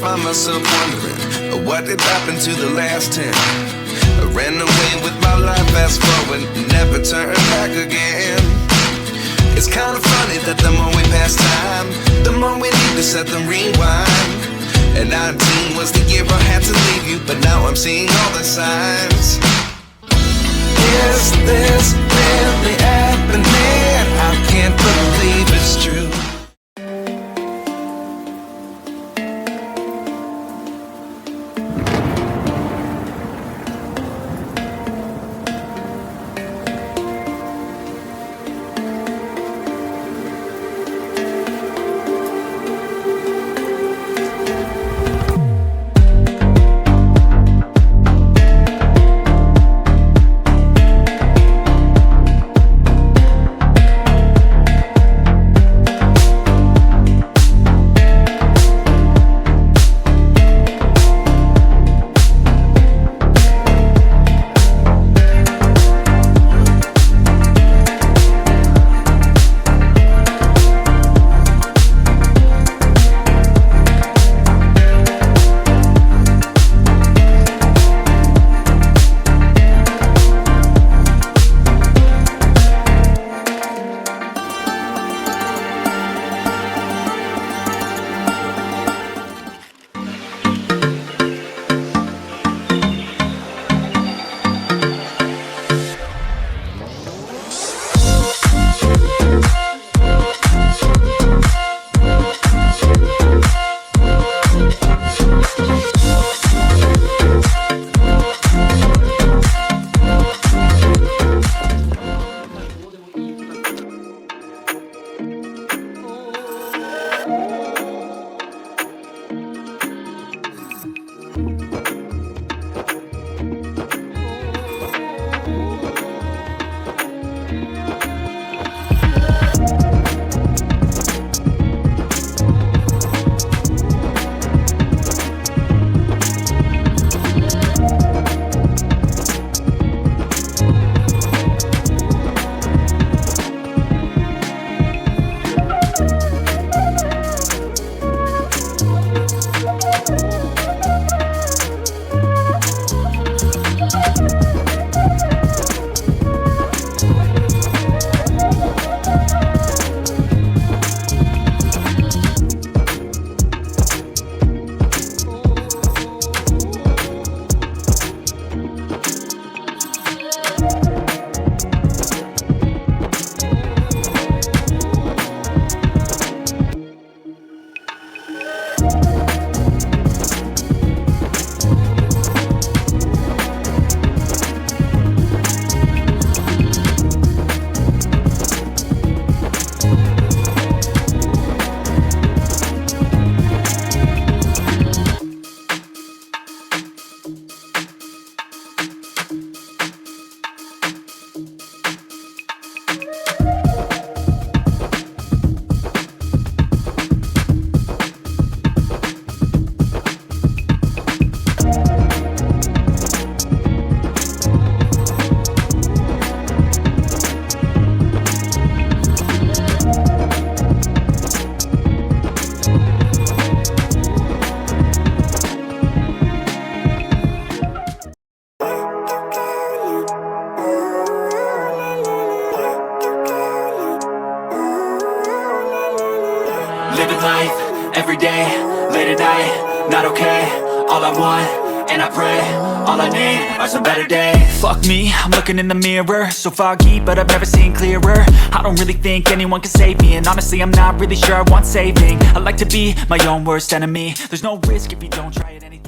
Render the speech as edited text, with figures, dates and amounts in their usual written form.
find myself wondering, what did happen to the last 10? I ran away with my life, fast forward, never turn back again. It's kind of funny that the more we pass time, the more we need to set the rewind. And 19 was the year I had to leave you, but now I'm seeing all the signs. Is this really happening? I can't believe it's true. Living life, every day, late at night, not okay. All I want, and I pray, all I need are some better days. Fuck me, I'm looking in the mirror, so foggy, but I've never seen clearer. I don't really think anyone can save me, and honestly I'm not really sure I want saving. I like to be my own worst enemy. There's no risk if you don't try it anything.